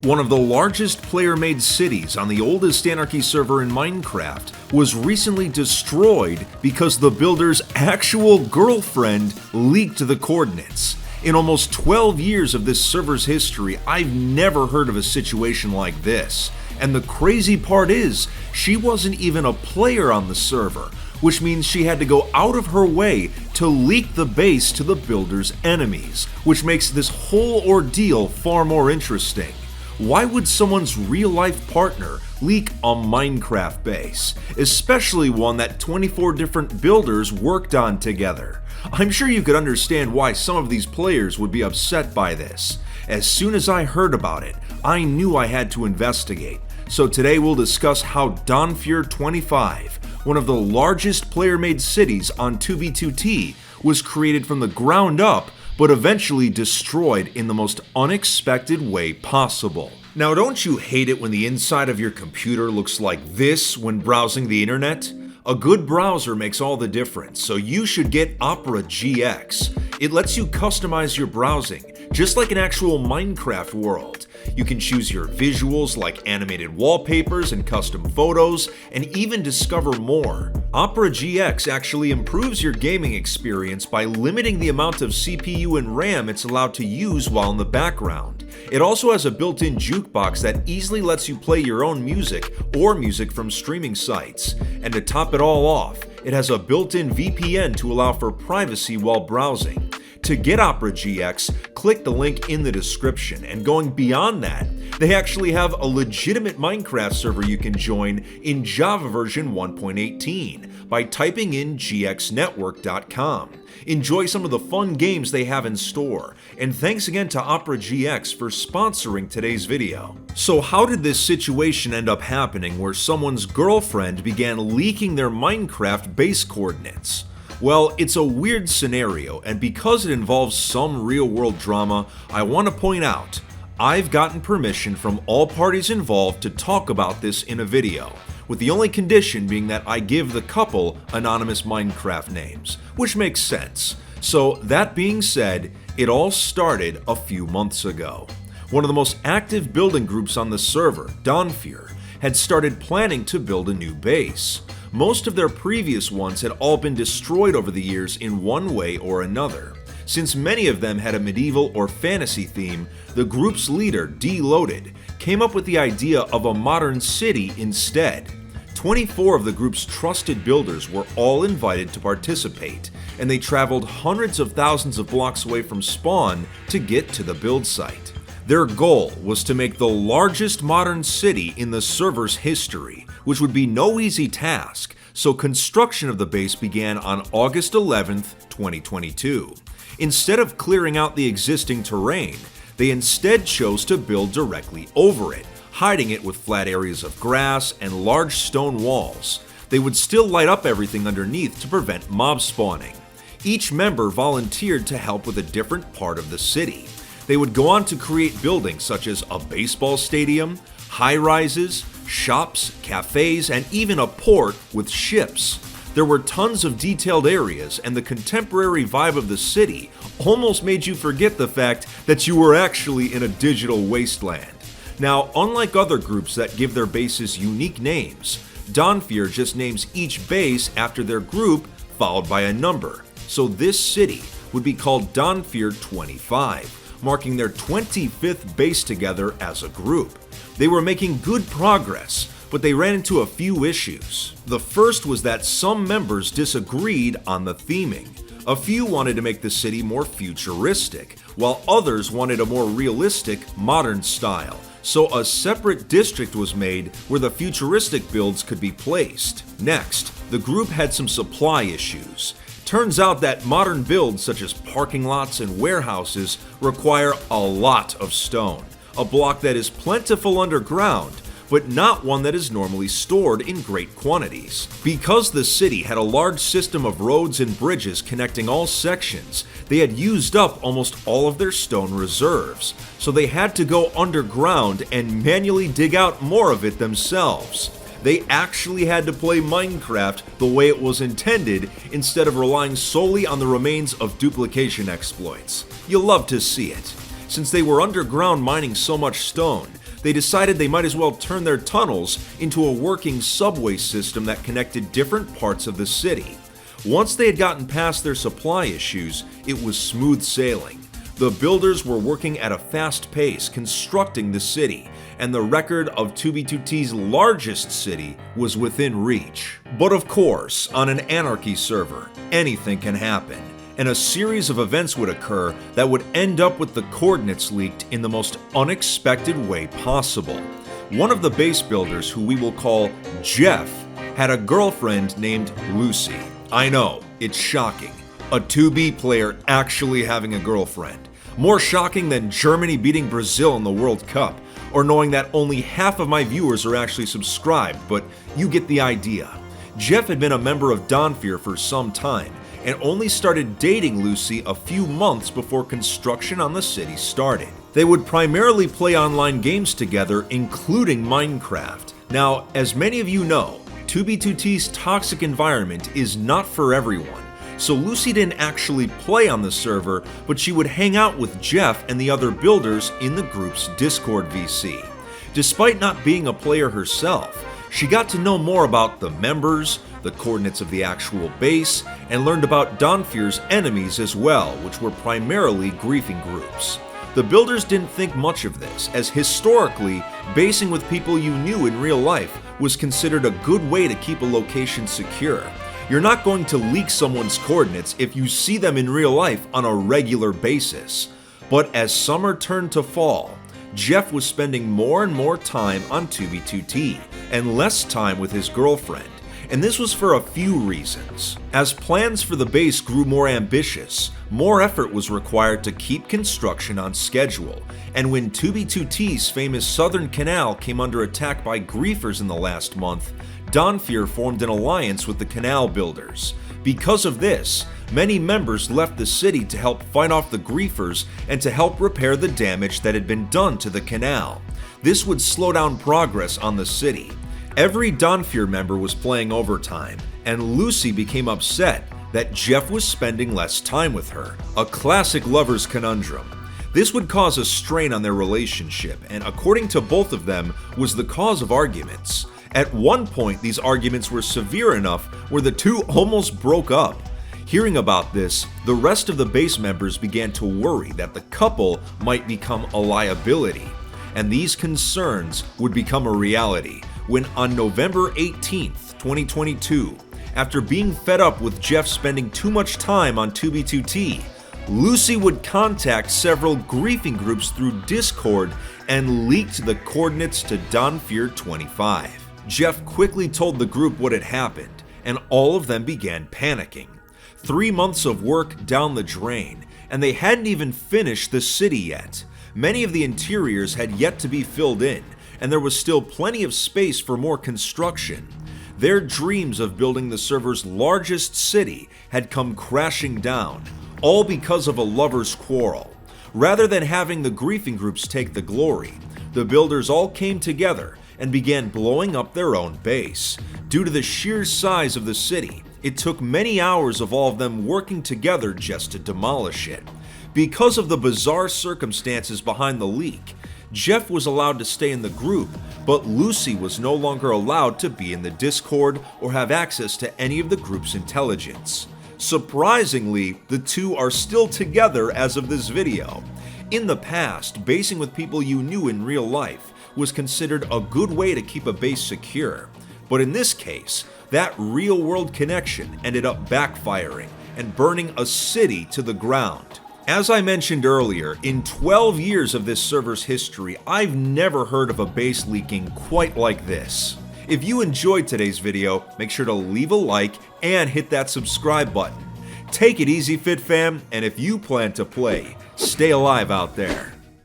One of the largest player-made cities on the oldest Anarchy server in Minecraft was recently destroyed because the builder's actual girlfriend leaked the coordinates. In almost 12 years of this server's history, I've never heard of a situation like this. And the crazy part is, she wasn't even a player on the server, which means she had to go out of her way to leak the base to the builder's enemies, which makes this whole ordeal far more interesting. Why would someone's real-life partner leak a Minecraft base, especially one that 24 different builders worked on together? I'm sure you could understand why some of these players would be upset by this. As soon as I heard about it, I knew I had to investigate. So today we'll discuss how DonFuer 25, one of the largest player-made cities on 2v2t, was created from the ground up but eventually destroyed in the most unexpected way possible. Now, don't you hate it when the inside of your computer looks like this when browsing the internet? A good browser makes all the difference, so you should get Opera GX. It lets you customize your browsing, just like an actual Minecraft world. You can choose your visuals like animated wallpapers and custom photos, and even discover more. Opera GX actually improves your gaming experience by limiting the amount of CPU and RAM it's allowed to use while in the background. It also has a built-in jukebox that easily lets you play your own music or music from streaming sites. And to top it all off, it has a built-in VPN to allow for privacy while browsing. To get Opera GX, click the link in the description, and going beyond that, they actually have a legitimate Minecraft server you can join in Java version 1.18 by typing in gxnetwork.com. Enjoy some of the fun games they have in store, and thanks again to Opera GX for sponsoring today's video. So how did this situation end up happening where someone's girlfriend began leaking their Minecraft base coordinates? Well, it's a weird scenario, and because it involves some real-world drama, I want to point out, I've gotten permission from all parties involved to talk about this in a video, with the only condition being that I give the couple anonymous Minecraft names, which makes sense. So that being said, it all started a few months ago. One of the most active building groups on the server, DonFuer, had started planning to build a new base. Most of their previous ones had all been destroyed over the years in one way or another. Since many of them had a medieval or fantasy theme, the group's leader, D Loaded, came up with the idea of a modern city instead. 24 of the group's trusted builders were all invited to participate, and they traveled hundreds of thousands of blocks away from spawn to get to the build site. Their goal was to make the largest modern city in the server's history, which would be no easy task, so construction of the base began on August 11th, 2022. Instead of clearing out the existing terrain, they instead chose to build directly over it, hiding it with flat areas of grass and large stone walls. They would still light up everything underneath to prevent mob spawning. Each member volunteered to help with a different part of the city. They would go on to create buildings such as a baseball stadium, high-rises, shops, cafes, and even a port with ships. There were tons of detailed areas, and the contemporary vibe of the city almost made you forget the fact that you were actually in a digital wasteland. Now, unlike other groups that give their bases unique names, DonFuer just names each base after their group followed by a number. So this city would be called DonFuer 25, marking their 25th base together as a group. They were making good progress, but they ran into a few issues. The first was that some members disagreed on the theming. A few wanted to make the city more futuristic, while others wanted a more realistic, modern style. So a separate district was made where the futuristic builds could be placed. Next, the group had some supply issues. Turns out that modern builds such as parking lots and warehouses require a lot of stone, a block that is plentiful underground, but not one that is normally stored in great quantities. Because the city had a large system of roads and bridges connecting all sections, they had used up almost all of their stone reserves, so they had to go underground and manually dig out more of it themselves. They actually had to play Minecraft the way it was intended instead of relying solely on the remains of duplication exploits. You'll love to see it. Since they were underground mining so much stone, they decided they might as well turn their tunnels into a working subway system that connected different parts of the city. Once they had gotten past their supply issues, it was smooth sailing. The builders were working at a fast pace, constructing the city, and the record of 2B2T's largest city was within reach. But of course, on an anarchy server, anything can happen, and a series of events would occur that would end up with the coordinates leaked in the most unexpected way possible. One of the base builders, who we will call Jeff, had a girlfriend named Lucy. I know, it's shocking. A 2B player actually having a girlfriend. More shocking than Germany beating Brazil in the World Cup, or knowing that only half of my viewers are actually subscribed, but you get the idea. Jeff had been a member of DonFuer for some time, and only started dating Lucy a few months before construction on the city started. They would primarily play online games together, including Minecraft. Now, as many of you know, 2B2T's toxic environment is not for everyone. So Lucy didn't actually play on the server, but she would hang out with Jeff and the other builders in the group's Discord VC. Despite not being a player herself, she got to know more about the members, the coordinates of the actual base, and learned about DonFuer's enemies as well, which were primarily griefing groups. The builders didn't think much of this, as historically, basing with people you knew in real life was considered a good way to keep a location secure. You're not going to leak someone's coordinates if you see them in real life on a regular basis. But as summer turned to fall, Jeff was spending more and more time on 2B2T and less time with his girlfriend. And this was for a few reasons. As plans for the base grew more ambitious, more effort was required to keep construction on schedule. And when 2B2T's famous Southern Canal came under attack by griefers in the last month, DonFuer formed an alliance with the canal builders. Because of this, many members left the city to help fight off the griefers and to help repair the damage that had been done to the canal. This would slow down progress on the city. Every DonFuer member was playing overtime, and Lucy became upset that Jeff was spending less time with her, a classic lover's conundrum. This would cause a strain on their relationship, and according to both of them, was the cause of arguments. At one point, these arguments were severe enough where the two almost broke up. Hearing about this, the rest of the base members began to worry that the couple might become a liability, and these concerns would become a reality when on November 18th, 2022, after being fed up with Jeff spending too much time on 2B2T, Lucy would contact several griefing groups through Discord and leaked the coordinates to DonFuer 25. Jeff quickly told the group what had happened, and all of them began panicking. 3 months of work down the drain, and they hadn't even finished the city yet. Many of the interiors had yet to be filled in, and there was still plenty of space for more construction. Their dreams of building the server's largest city had come crashing down, all because of a lover's quarrel. Rather than having the griefing groups take the glory, the builders all came together and began blowing up their own base. Due to the sheer size of the city, it took many hours of all of them working together just to demolish it. Because of the bizarre circumstances behind the leak, Jeff was allowed to stay in the group, but Lucy was no longer allowed to be in the Discord or have access to any of the group's intelligence. Surprisingly, the two are still together as of this video. In the past, basing with people you knew in real life was considered a good way to keep a base secure, but in this case, that real-world connection ended up backfiring and burning a city to the ground. As I mentioned earlier, in 12 years of this server's history, I've never heard of a base leaking quite like this. If you enjoyed today's video, make sure to leave a like and hit that subscribe button. Take it easy, Fit Fam, and if you plan to play, stay alive out there.